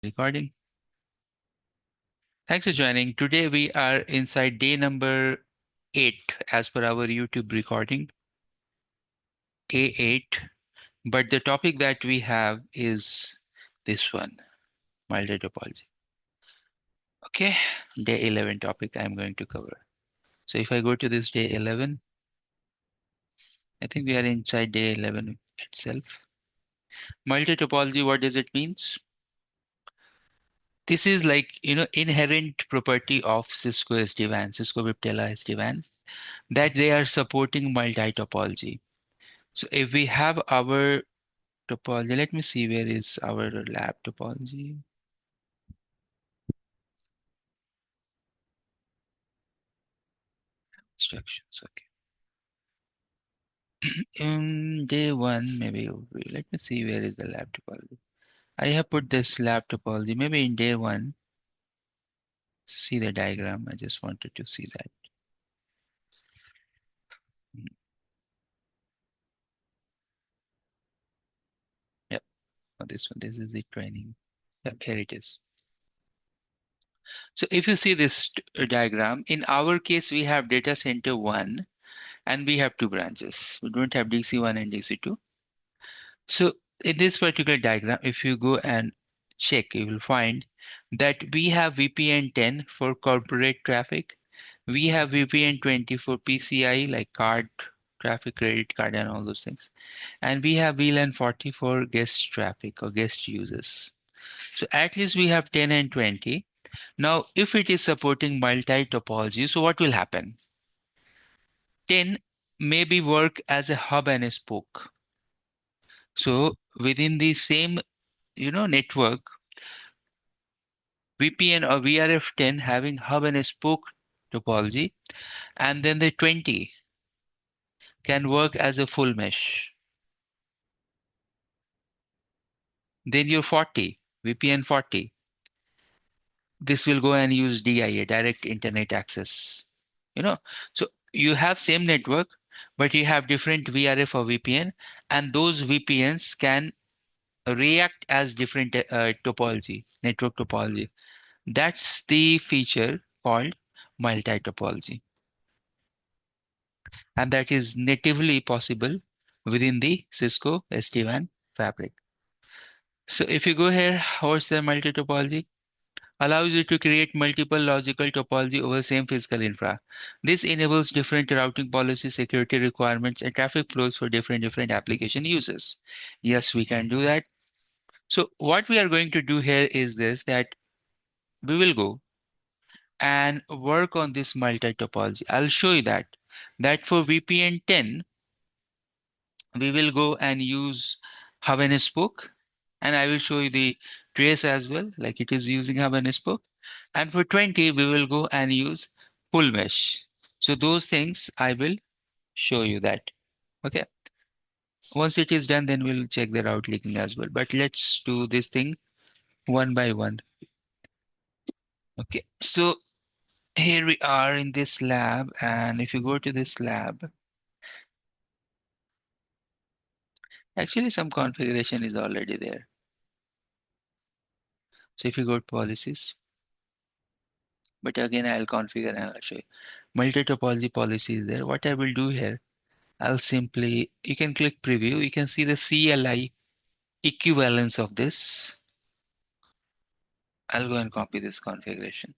Recording. Thanks for joining. Today we are inside day number 8 as per our YouTube recording, A8. But the topic that we have is this one, multi-topology. Okay, day 11 topic I'm going to cover. So if I go to this day 11, I think we are inside day 11 itself. Multi-topology, what does it mean? This is like, inherent property of Cisco SD-WAN, Cisco Viptela SD-WAN, that they are supporting multi-topology. So if we have our topology, let me see where is our lab topology. Instructions, okay. In day one, maybe let me see where is the lab topology. I have put this lab topology, maybe in day one. See the diagram. I just wanted to see that. Mm, Yep, for this one, this is the training. Yep, here it is. So if you see this diagram, in our case, we have data center one and we have two branches. We don't have DC1 and DC2. So in this particular diagram, if you go and check, you will find that we have VPN 10 for corporate traffic. We have VPN 20 for PCI, like card traffic, credit card, and all those things. And we have VLAN 40 for guest traffic or guest users. So at least we have 10 and 20. Now, if it is supporting multi-topology, so what will happen? 10 maybe work as a hub and a spoke. So within the same network, VPN or VRF10 having hub and spoke topology, and then the 20 can work as a full mesh. Then your 40, VPN 40, this will go and use DIA, direct internet access. So you have same network, but you have different VRF or VPN, and those VPNs can react as different topology, network topology. That's the feature called multi-topology. And that is natively possible within the Cisco SD-WAN fabric. So if you go here, what's the multi-topology? Allows you to create multiple logical topology over same physical infra. This enables different routing policies, security requirements, and traffic flows for different application users. Yes, we can do that. So what we are going to do here is this, that we will go and work on this multi-topology. I'll show you that for VPN 10, we will go and use hub and spoke, and I will show you the trace as well, like it is using hub and spoke. And for 20, we will go and use full mesh. So those things I will show you that. Okay. Once it is done, then we'll check the route leaking as well. But let's do this thing one by one. Okay. So here we are in this lab, and if you go to this lab, actually some configuration is already there. So if you go to policies, but again, I'll configure and I'll show you. Multi-topology policy is there. What I will do here, I'll simply, you can click preview. You can see the CLI equivalence of this. I'll go and copy this configuration.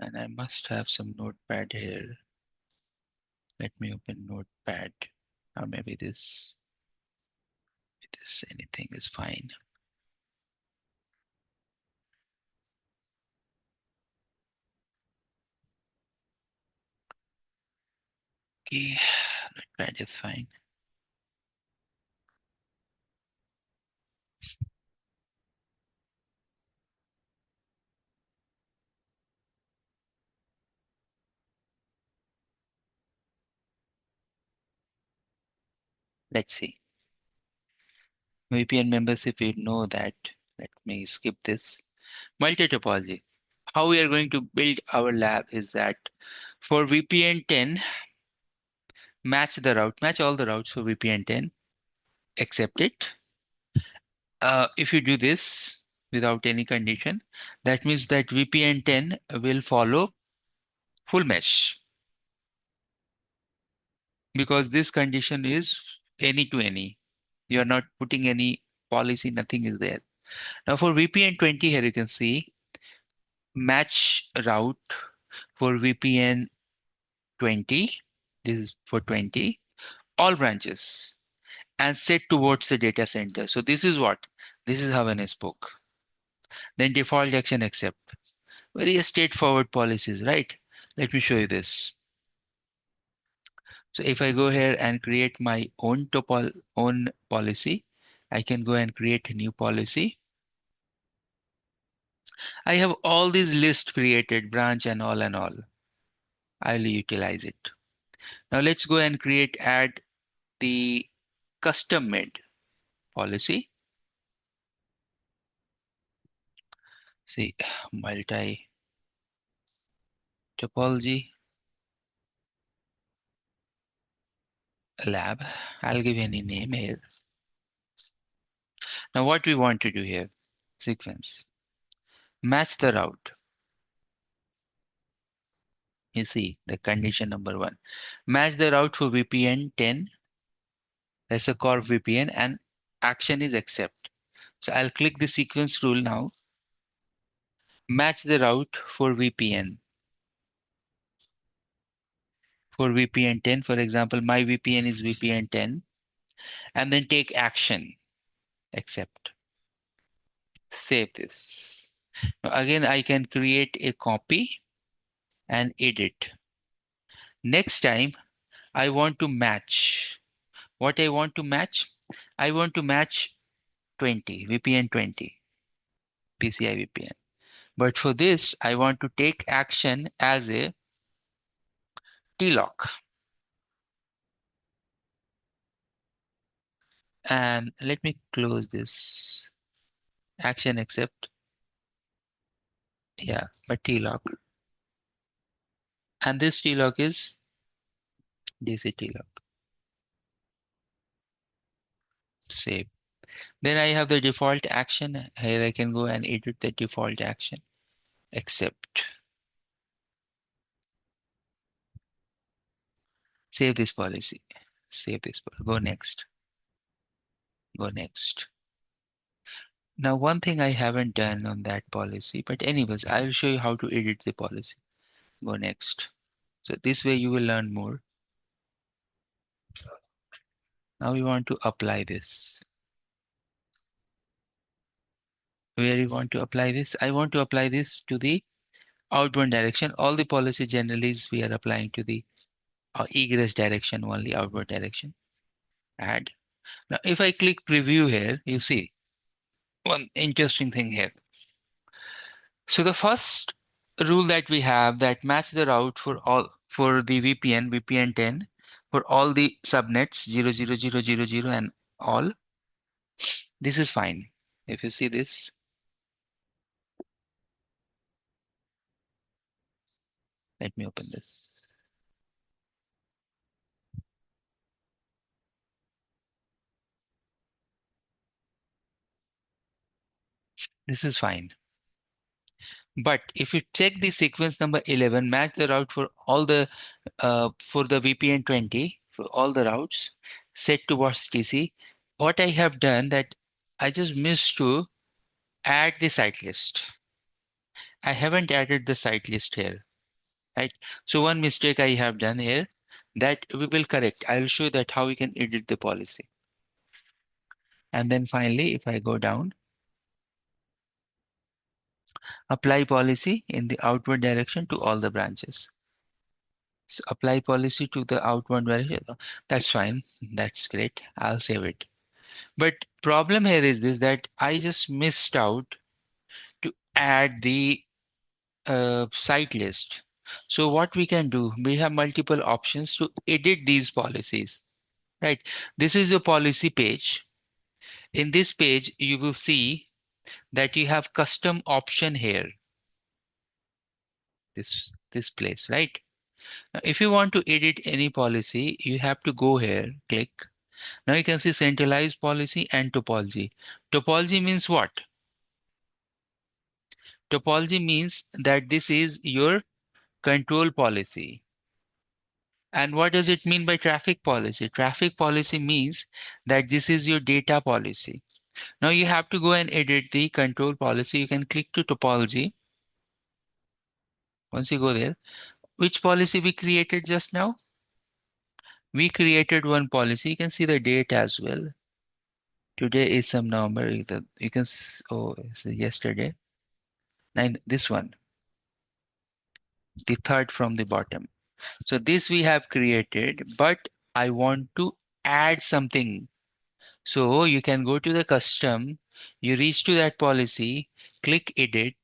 And I must have some notepad here. Let me open notepad. Or maybe this anything is fine. Okay, notepad is fine. Let's see. VPN membership, you know that. Let me skip this. Multi-topology. How we are going to build our lab is that for VPN 10, match all the routes for VPN 10, accept it. If you do this without any condition, that means that VPN 10 will follow full mesh, because this condition is any to any. You are not putting any policy, nothing is there. Now for VPN 20 here you can see match route for VPN 20. This is for 20, all branches, and set towards the data center. So this is what? This is how I spoke. Then default action accept. Very straightforward policies, right? Let me show you this. So if I go here and create my own policy, I can go and create a new policy. I have all these lists created, branch and all and all. I'll utilize it. Now let's go and add the custom made policy. See, multi-topology lab. I'll give any name here. Now what we want to do here, sequence, match the route. You see the condition number 1. Match the route for VPN 10. That's a core VPN and action is accept. So I'll click the sequence rule now. Match the route for VPN. For VPN 10, for example, my VPN is VPN 10. And then take action. Accept. Save this. Now again, I can create a copy and edit. Next time, I want to match. What I want to match? I want to match 20, VPN 20, PCI VPN. But for this, I want to take action as a TLOC. And let me close this. Action accept. Yeah, but TLOC. And this TLOC is DC TLOC. Save. Then I have the default action. Here I can go and edit the default action. Accept. Save this policy. Save this. Go next. Go next. Now, one thing I haven't done on that policy, but anyways, I'll show you how to edit the policy. Go next. So this way you will learn more. Now we want to apply this. Where you want to apply this? I want to apply this to the outbound direction. All the policy generally is we are applying to the egress direction only, outward direction. Add. Now, if I click preview here, you see one interesting thing here. So the first rule that we have that match the route for the VPN 10 for all the subnets 00000 and all. This is fine. If you see this, let me open this. This is fine. But if you check the sequence number 11, match the route for all the for the VPN 20 for all the routes set towards TC. What I have done that I just missed to add the site list. I haven't added the site list here, right? So one mistake I have done here that we will correct. I will show that how we can edit the policy. And then finally, if I go down, apply policy in the outward direction to all the branches. So apply policy to the outward direction. That's fine. That's great. I'll save it. But problem here is this, that I just missed out to add the site list. So what we can do, we have multiple options to edit these policies, right? This is your policy page. In this page, you will see that you have custom option here. This place, right? Now, if you want to edit any policy, you have to go here, click. Now you can see centralized policy and topology. Topology means what? Topology means that this is your control policy. And what does it mean by traffic policy? Traffic policy means that this is your data policy. Now you have to go and edit the control policy. You can click to topology. Once you go there, which policy we created just now? We created one policy. You can see the date as well. Today is some November. You can oh, so yesterday. This one, the third from the bottom. So this we have created, but I want to add something. So you can go to the custom, you reach to that policy, click edit,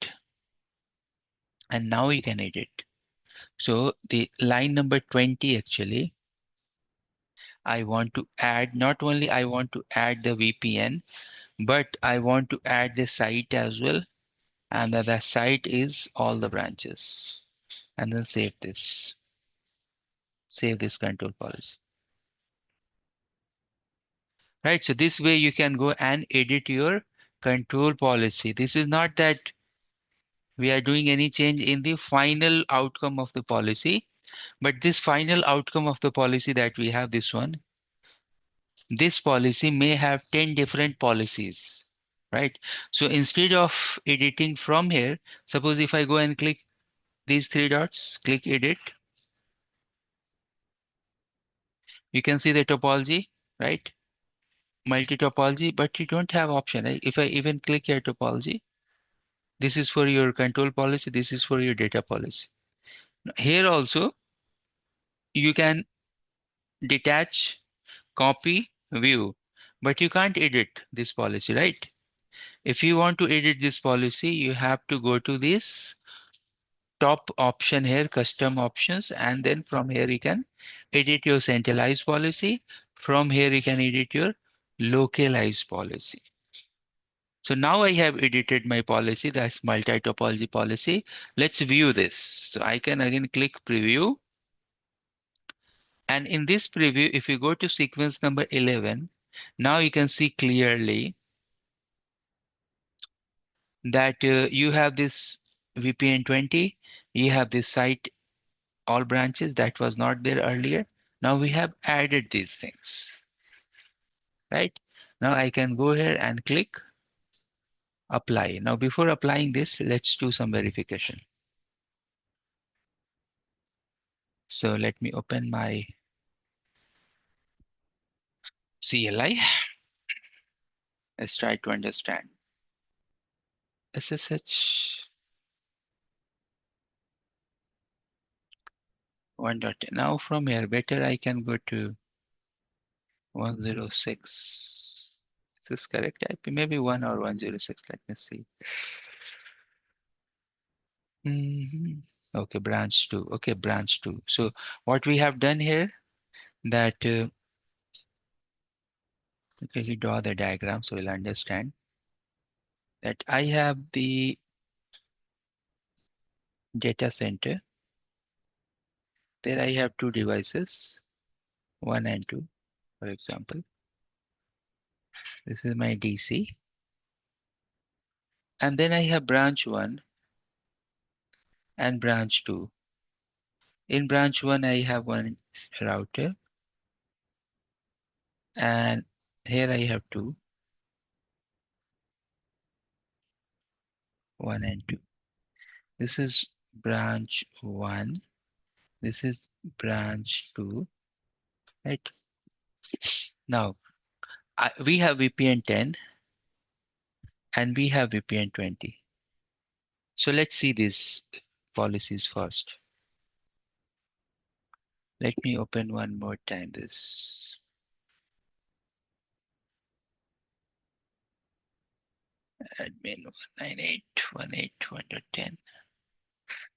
and now you can edit. So the line number 20 actually, I want to add, not only I want to add the VPN, but I want to add the site as well. And the site is all the branches. And then save this. Save this control policy. Right, so this way you can go and edit your control policy. This is not that we are doing any change in the final outcome of the policy, but this final outcome of the policy that we have, this one, this policy may have 10 different policies, right? So instead of editing from here, suppose if I go and click these three dots, click edit, you can see the topology, right? Multi-topology, but you don't have option, right? If I even click here topology, this is for your control policy, this is for your data policy. Here also, you can detach, copy, view, but you can't edit this policy, right? If you want to edit this policy, you have to go to this top option here, custom options, and then from here you can edit your centralized policy. From here you can edit your localized policy. So now I have edited my policy, that's multi-topology policy. Let's view this. So I can again click preview. And in this preview, if you go to sequence number 11, now you can see clearly that you have this VPN 20, you have this site, all branches that was not there earlier. Now we have added these things, right? Now I can go here and click apply. Now before applying this, let's do some verification. So let me open my CLI. Let's try to understand. SSH 1.10. Now from here, better I can go to 106. Is this correct IP? Maybe 1 or 106. Let me see. Okay, branch 2. Okay, branch 2. So what we have done here, that okay, we draw the diagram so we'll understand that I have the data center. There I have two devices, 1 and 2, for example. This is my DC. And then I have branch 1 and branch 2. In branch 1, I have one router. And here I have two, 1 and 2. This is branch 1. This is branch 2, right? Now, we have VPN 10 and we have VPN 20. So let's see these policies first. Let me open one more time this. Admin 198.168.1.10.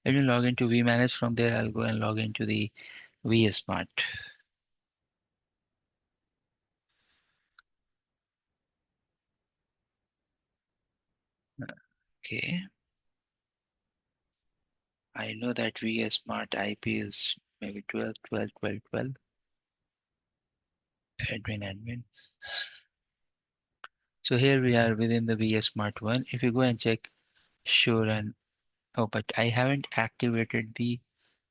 Let me log into vManage. From there, I'll go and log into the vSmart. Okay. I know that vSmart IP is maybe 12, 12, 12, 12. Admin. So here we are within the VS Smart 1. If you go and check, sure, and oh, but I haven't activated the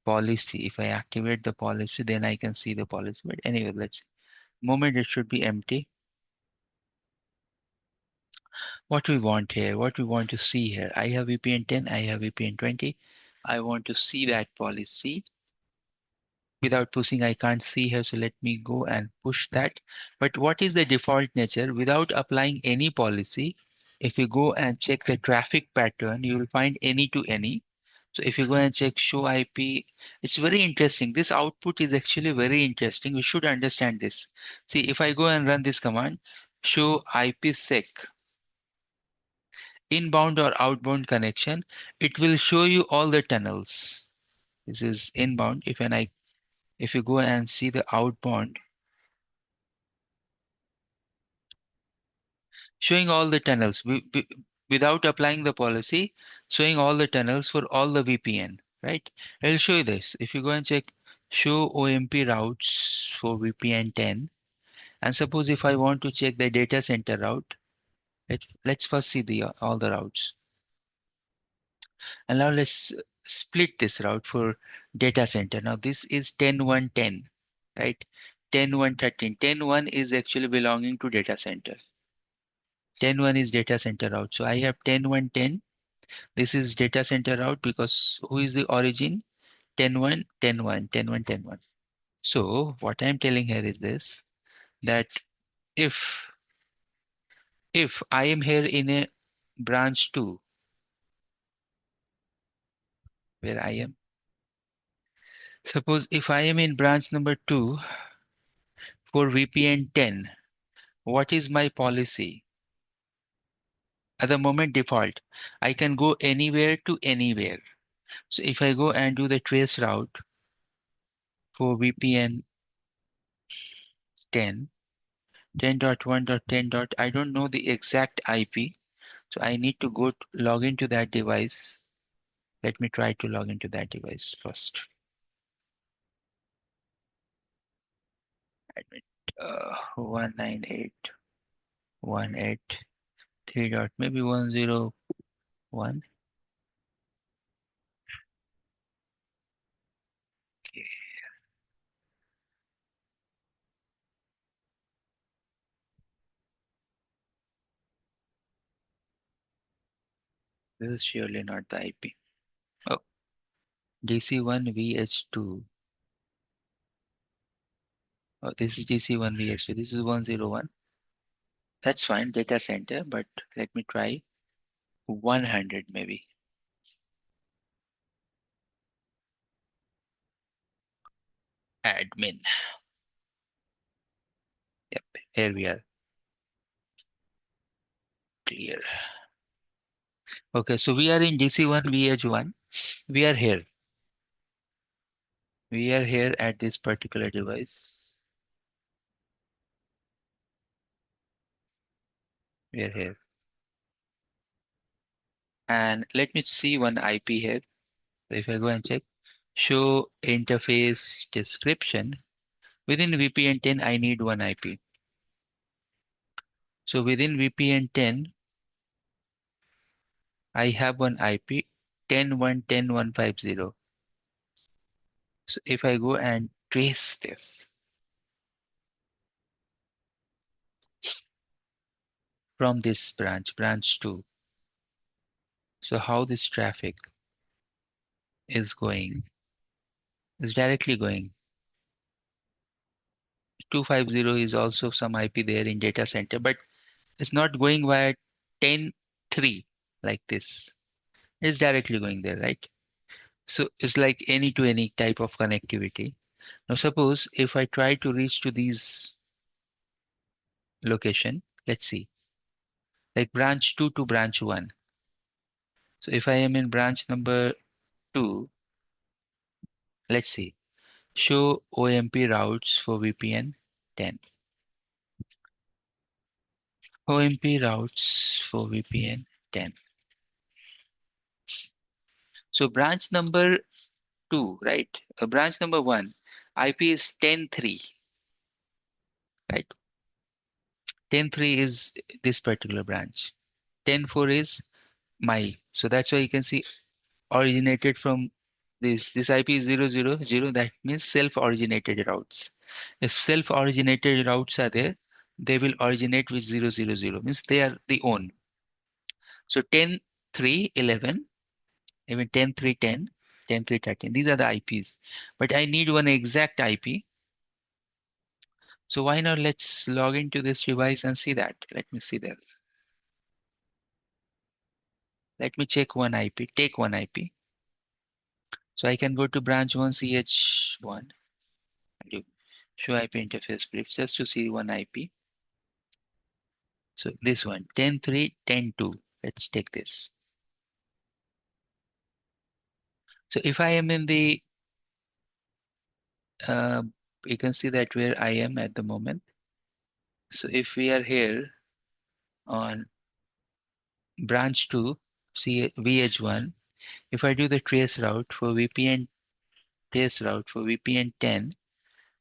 policy. If I activate the policy, then I can see the policy. But anyway, let's moment it should be empty. What we want here, what we want to see here. I have VPN 10, I have VPN 20. I want to see that policy. Without pushing, I can't see here, so let me go and push that. But what is the default nature? Without applying any policy, if you go and check the traffic pattern, you will find any to any. So if you go and check show IP, it's very interesting. This output is actually very interesting. We should understand this. See, if I go and run this command, show IPsec, inbound or outbound connection, it will show you all the tunnels. This is inbound. If you go and see the outbound, showing all the tunnels without applying the policy, showing all the tunnels for all the VPN, right? I'll show you this. If you go and check show OMP routes for VPN 10, and suppose if I want to check the data center route, let's first see the all the routes. And now let's split this route for data center. Now this is 10.1.10, right? 10.1.13. 10.1 is actually belonging to data center. 10.1 is data center route. So I have 10.1.10. This is data center route because who is the origin? 10.1, 10.1, 10.1, 10.1. So what I'm telling here is this, that if I am here in a branch 2, where I am, suppose if I am in branch number 2 for VPN 10, what is my policy? At the moment default, I can go anywhere to anywhere. So if I go and do the trace route for VPN 10, 10.1.10. I don't know the exact IP. So I need to go log into that device. Let me try to log into that device first. Admit 198.183 dot maybe 101. Okay. This is surely not the IP. Oh, DC1 VH2. Oh, this is DC1 VH2. This is 101. That's fine, data center, but let me try 100 maybe. Admin. Yep, here we are. Clear. Okay, so we are in DC1 VH1. We are here. We are here at this particular device. We are here. And let me see one IP here. So if I go and check, show interface description. Within VPN 10, I need one IP. So within VPN 10, I have one IP 10.1.10.150. So if I go and trace this from this branch 2, so how this traffic is going, is directly going. 250 is also some IP there in data center, but it's not going via 10.3 like this. It's directly going there, right? So it's like any to any type of connectivity. Now suppose if I try to reach to these location, let's see, like branch 2 to branch 1. So if I am in branch number 2, let's see, show OMP routes for VPN 10. OMP routes for VPN 10. So branch number 2, right? Branch number 1, IP is 10.3, right? 10.3 is this particular branch. 10.4 is my. So that's why you can see originated from this IP is 000. That means self-originated routes. If self-originated routes are there, they will originate with 000, means they are the own. So 10.3.11, even 10.3.10, 10.3.13, these are the IPs. But I need one exact IP. So why not let's log into this device and see that. Let me see this. Let me check one IP, take one IP. So I can go to branch 1 CH1 and do show IP interface brief just to see one IP. So this one, 10.3.10.2. Let's take this. So if I am in the, you can see that where I am at the moment. So if we are here on branch 2, VH1, if I do the trace route for VPN, trace route for VPN 10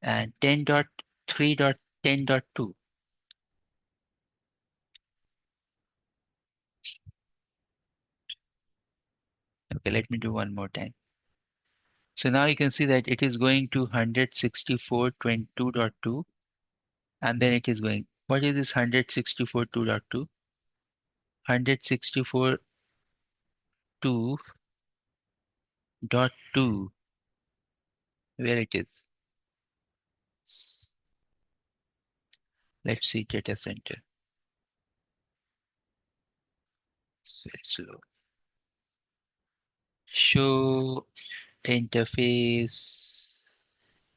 and 10.3.10.2. Okay, let me do one more time. So now you can see that it is going to 164.22.2 and then it is going. What is this 164.2.2? 164.2.2, where it is. Let's see data center. It's very slow. Show interface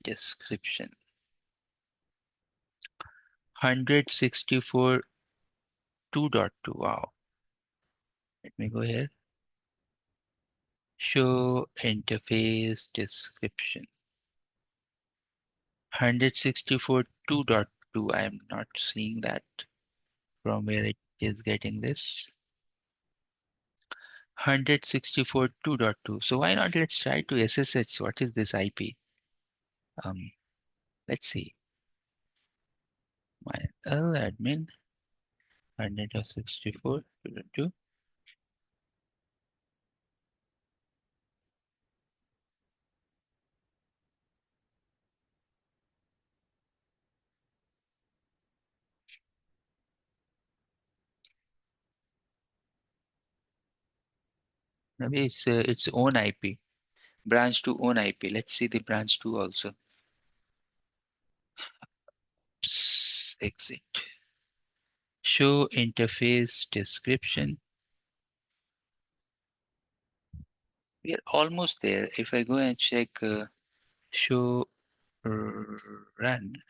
description. 164.2.2. Wow. Let me go here. Show interface description. 164.2.2. I am not seeing that from where it is getting this. 164.2.2. So why not let's try to SSH. What is this IP? Let's see. My admin 164.2.2. Maybe it's its own IP. Branch 2 own IP. Let's see the branch 2 also. Exit. Show interface description. We are almost there. If I go and check show run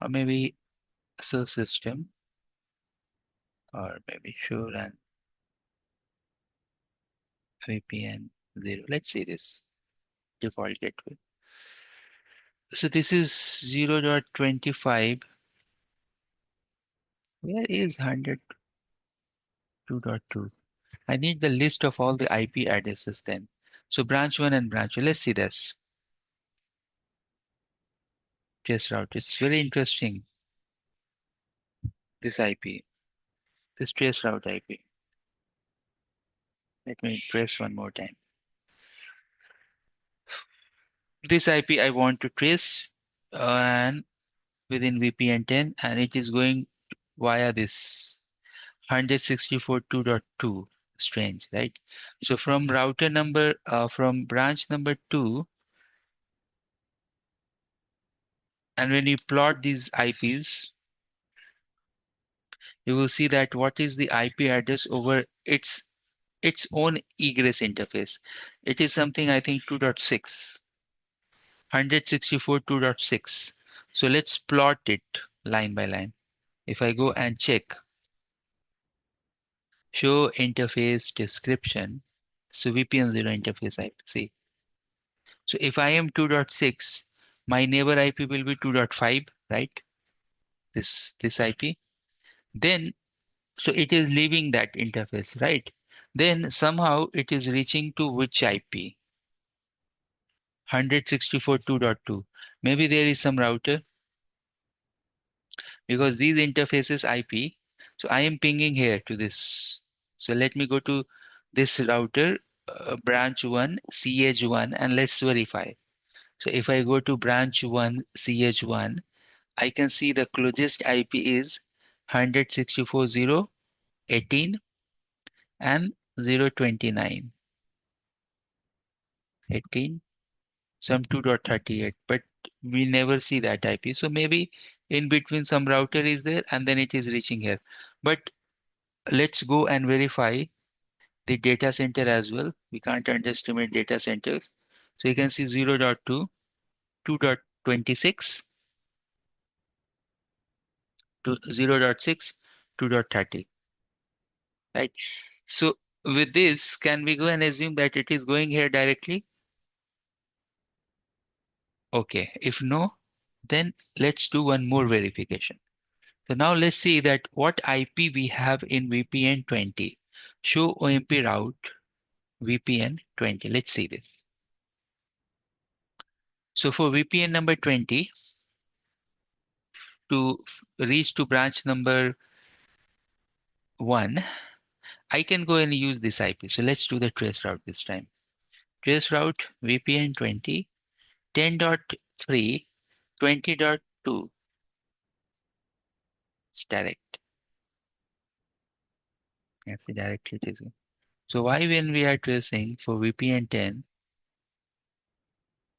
or maybe show system or maybe show run VPN 0. Let's see this default gateway. So this is 0.25. Where is 102.2? I need the list of all the IP addresses then. So branch 1 and branch 2. Let's see this. Trace route. It's very interesting. This IP. This trace route IP. Let me trace one more time. This IP I want to trace and within VPN 10 and it is going via this 164.2.2. Strange, right? So from router number, from branch number 2, and when you plot these IPs, you will see that what is the IP address over its own egress interface. It is something I think 2.6, 164.2.6. So let's plot it line by line. If I go and check, show interface description, so VPN 0 interface IP. See. So if I am 2.6, my neighbor IP will be 2.5, right? This IP. Then, so it is leaving that interface, right? Then somehow it is reaching to which IP? 164.2.2. Maybe there is some router because these interfaces IP. So I am pinging here to this. So let me go to this router, branch 1, CH1, and let's verify. So if I go to branch 1, CH1, I can see the closest IP is 164.0.18 and 0.29, 18, some 2.38, but we never see that IP. So maybe in between some router is there and then it is reaching here. But let's go and verify the data center as well. We can't underestimate data centers. So you can see 0.2, 2.26 to 0.6, 2.30, right? So with this, can we go and assume that it is going here directly? Okay, if no, then let's do one more verification. So now let's see that what IP we have in VPN 20. Show OMP route VPN 20. Let's see this. So for VPN number 20, to reach to branch number 1, I can go and use this IP. So let's do the trace route this time. Trace route VPN 20, 10.3, 20.2. It's direct. That's the direct it is. So why when we are tracing for VPN 10,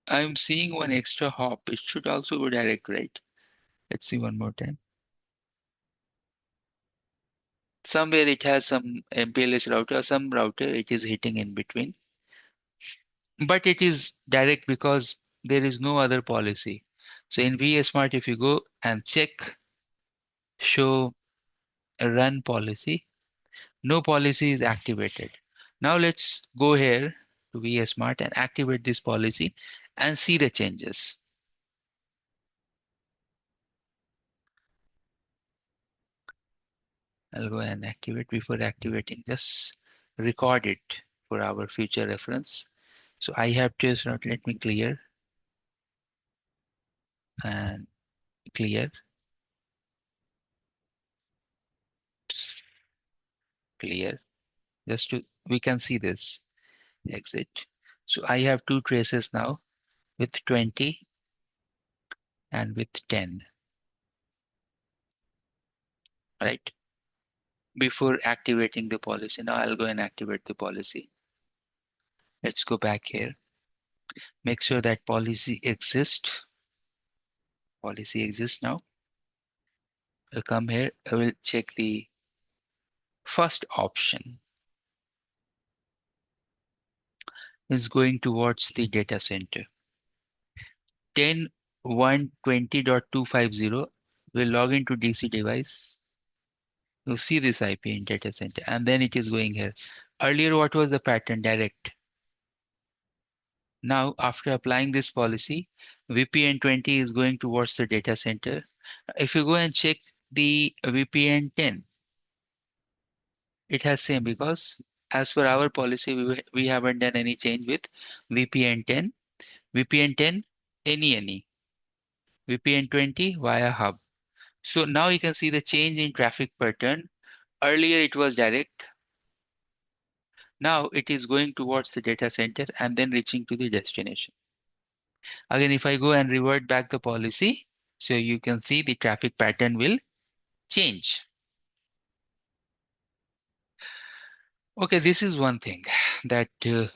I'm seeing one extra hop. It should also go direct, right? Let's see one more time. Somewhere it has some MPLS router, some router it is hitting in between. But it is direct because there is no other policy. So in VSmart, if you go and check, show a run policy, no policy is activated. Now let's go here to VSmart and activate this policy and see the changes. I'll go and activate. Before activating, just record it for our future reference. So I have trace route. Let me clear and clear, clear. Just to we can see this exit. So I have two traces now with 20 and with 10, right? Before activating the policy. Now I'll go and activate the policy. Let's go back here. Make sure that policy exists. Policy exists now. I'll come here. I will check the first option is going towards the data center. 10.120.250 will log into DC device. You see this IP in data center and then it is going here. Earlier, what was the pattern? Direct. Now, after applying this policy, VPN 20 is going towards the data center. If you go and check the VPN 10, it has same because as per our policy, we haven't done any change with VPN 10. VPN 10, any. VPN 20 via hub. So now you can see the change in traffic pattern. Earlier it was direct. Now it is going towards the data center and then reaching to the destination. Again, if I go and revert back the policy, so you can see the traffic pattern will change. Okay, this is one thing that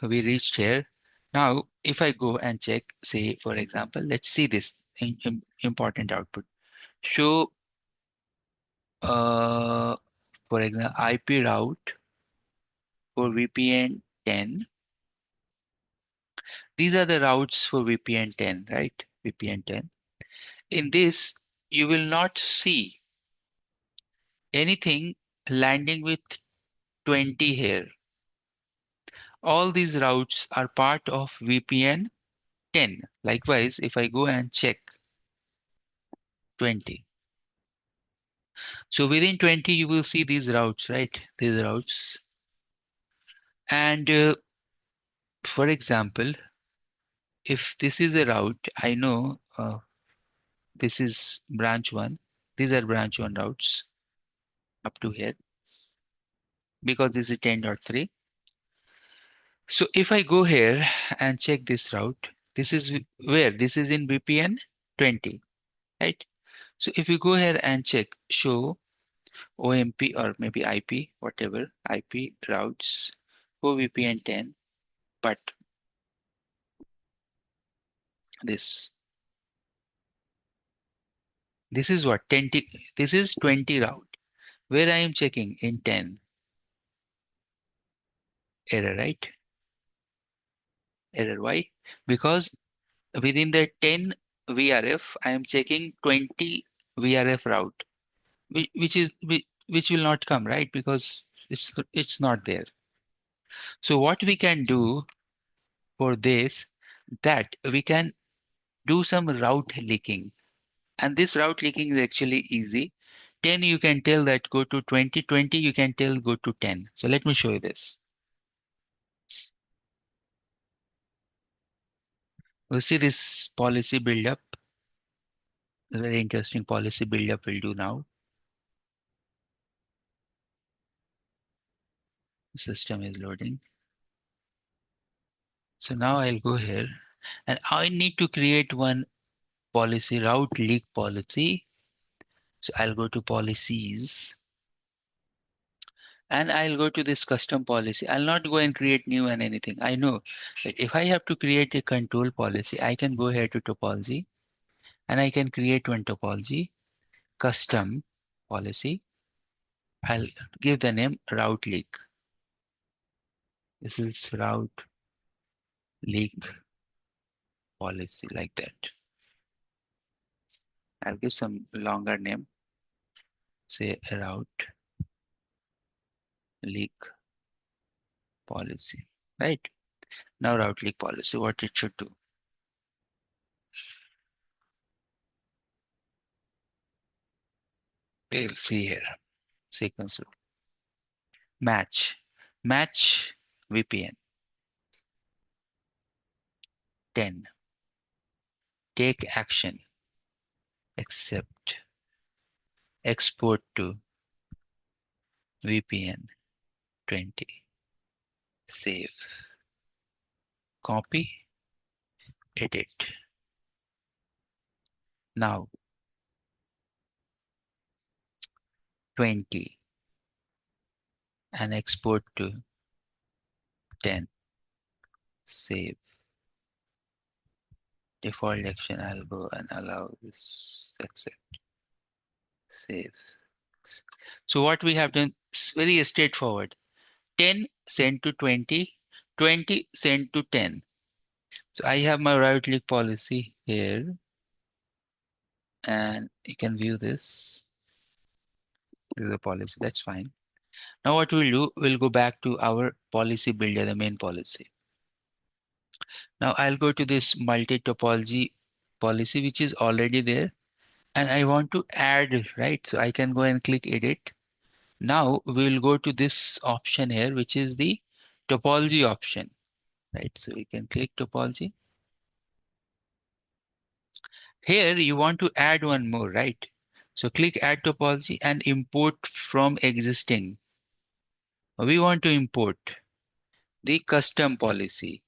we reached here. Now, if I go and check, say, for example, let's see this important output. Show, for example, IP route for VPN 10. These are the routes for VPN 10, right? VPN 10. In this, you will not see anything landing with 20 here. All these routes are part of VPN 10. Likewise, if I go and check 20. So within 20, you will see these routes, right? These routes. And for example, if this is a route, I know this is branch 1. These are branch 1 routes up to here because this is 10.3. So if I go here and check this route, this is where? This is in VPN 20, right? So if you go here and check show OMP or maybe IP, whatever, IP routes for VPN 10, but this this is what 20, this is 20 route where I am checking in 10 error, right? Error. Why? Because within the 10 VRF, I am checking 20 VRF route, which will not come, right? Because it's not there. So what we can do for this, that we can do some route leaking, and this route leaking is actually easy. 10 you can tell that go to 20, 20 you can tell go to 10. So let me show you this. You see this policy buildup, a very interesting policy buildup we'll do now. The system is loading. So now I'll go here and I need to create one policy, route leak policy. So I'll go to policies and I'll go to this custom policy. I'll not go and create new and anything. I know that if I have to create a control policy, I can go here to topology and I can create one topology, custom policy. I'll give the name route leak. This is route leak policy like that. I'll give some longer name, say route leak policy, right? Now route leak policy, what it should do. We'll see here, sequence route. Match VPN 10, take action, accept, export to VPN 20, save, copy, edit. Now 20 and export to 10, save. Default action, I'll go and allow this, accept, save. So what we have done is very straightforward. 10 sent to 20, 20 sent to 10. So I have my right click policy here and you can view this. This is the policy, that's fine. Now what we'll do, we'll go back to our policy builder, the main policy. Now I'll go to this multi-topology policy, which is already there. And I want to add, right? So I can go and click edit. Now we'll go to this option here, which is the topology option, right? So we can click topology. Here you want to add one more, right? So click add topology and import from existing. We want to import the custom policy.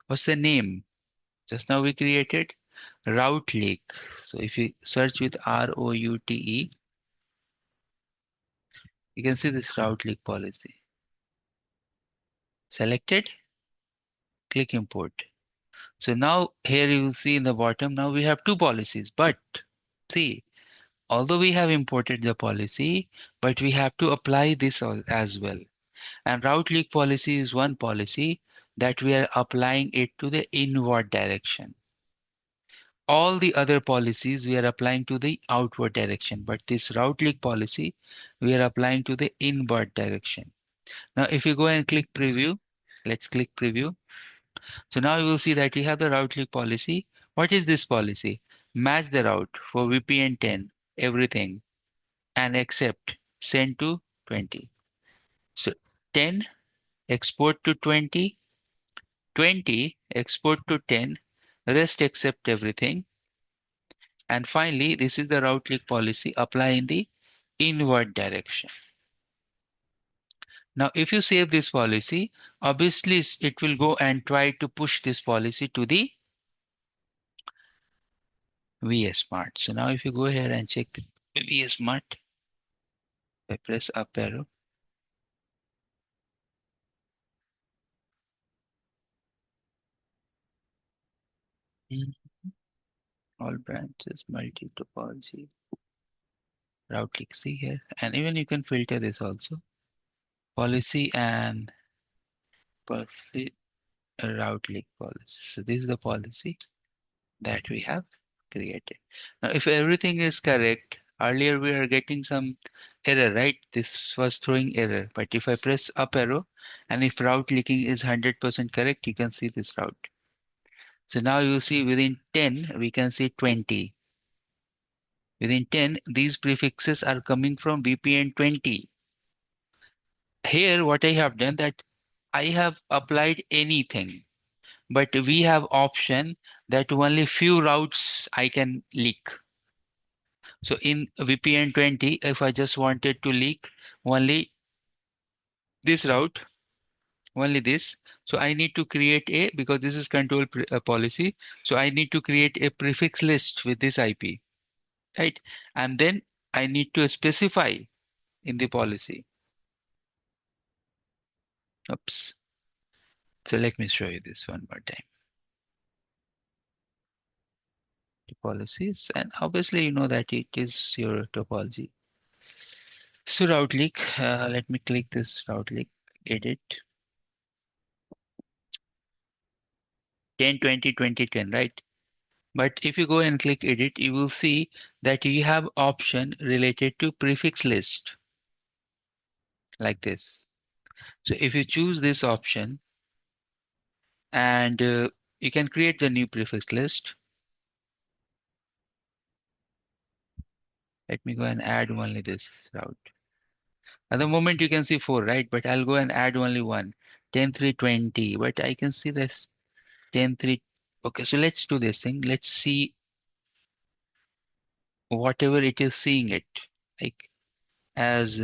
What's the name? Just now we created route leak. So if you search with ROUTE, you can see this route leak policy. Selected, click import. So now here you will see in the bottom, now we have two policies, but see, although we have imported the policy, but we have to apply this as well. And route leak policy is one policy that we are applying it to the inward direction. All the other policies we are applying to the outward direction, but this route leak policy, we are applying to the inward direction. Now, if you go and click preview, let's click preview. So now you will see that we have the route leak policy. What is this policy? Match the route for VPN 10, everything, and accept, send to 20. So 10, export to 20, 20, export to 10, rest accept everything. And finally, this is the route leak policy, apply in the inward direction. Now, if you save this policy, obviously it will go and try to push this policy to the VS Smart. So now if you go here and check the VS Smart, I press up arrow. Mm, all branches, multi-topology, route leak, see here. And even you can filter this also. Policy and policy route leak policy. So this is the policy that we have created. Now, if everything is correct, earlier we are getting some error, right? This was throwing error. But if I press up arrow and if route leaking is 100% correct, you can see this route. So now you see within 10, we can see 20. Within 10, these prefixes are coming from VPN 20. Here, what I have done that I have applied anything, but we have option that only few routes I can leak. So in VPN 20, if I just wanted to leak only this route, only this, so I need to create a, because this is control policy, so I need to create a prefix list with this IP, right? And then I need to specify in the policy. Oops. So let me show you this one more time. The policies, and obviously you know that it is your topology. So route leak, let me click this route leak, edit 10, 20, 20, 10, right? But if you go and click edit, you will see that you have option related to prefix list like this. So if you choose this option and you can create the new prefix list. Let me go and add only this route. At the moment you can see 4, right? But I'll go and add only one, 10, 3, 20. But I can see this 10, 3. Okay, so let's do this thing. Let's see whatever it is seeing it like as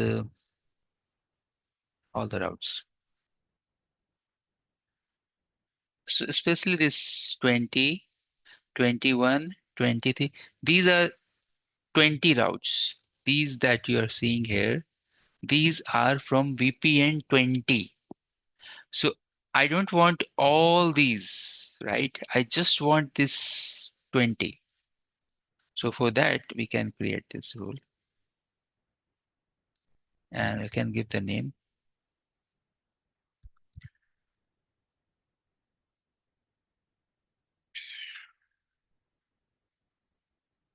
all the routes. So especially this 20, 21, 23. These are 20 routes. These that you are seeing here, these are from VPN 20. So I don't want all these, right? I just want this 20. So for that, we can create this rule and I can give the name.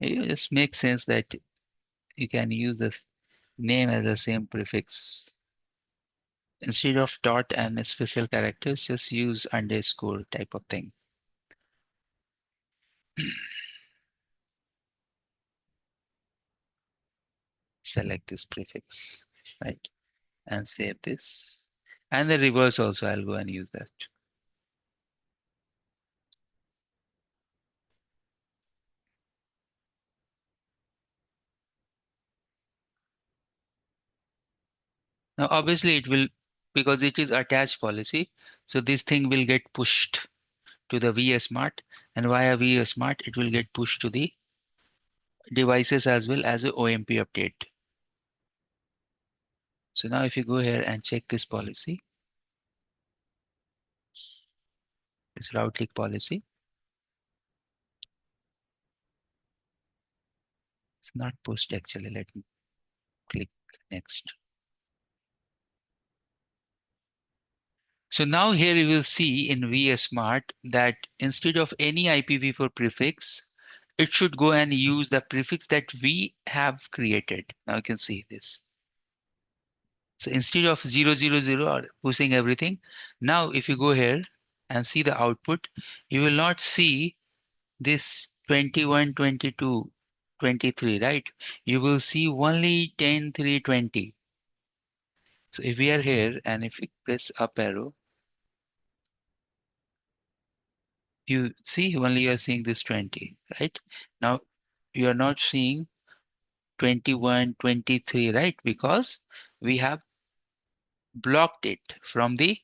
It just makes sense that you can use the name as the same prefix. Instead of dot and special characters, just use underscore type of thing. Select this prefix, right? And save this. And the reverse also, I'll go and use that. Now, obviously it will, because it is attached policy, so this thing will get pushed to the VS Smart, and via VS Smart, it will get pushed to the devices as well as a OMP update. So now if you go here and check this policy, this route leak policy, it's not pushed actually. Let me click next. So now here you will see in VS Smart that instead of any IPv4 prefix, it should go and use the prefix that we have created. Now you can see this. So instead of 000 or pushing everything, now if you go here and see the output, you will not see this 21, 22, 23, right? You will see only 10, 3, 20. So if we are here and if we press up arrow, You see, only you are seeing this 20, right? Now, you are not seeing 21, 23, right? Because we have blocked it from the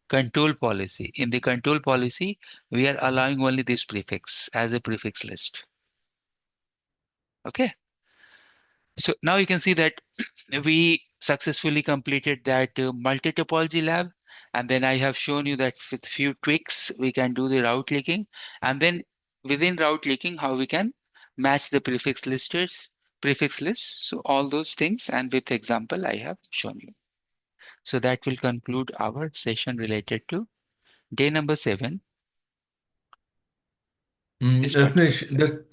control policy. In the control policy, we are allowing only this prefix as a prefix list. Okay. So now you can see that we successfully completed that multi-topology lab. And then I have shown you that with few tweaks, we can do the route leaking. And then within route leaking, how we can match the prefix list. So all those things and with example, I have shown you. So that will conclude our session related to day number 7. This Ratnesh, that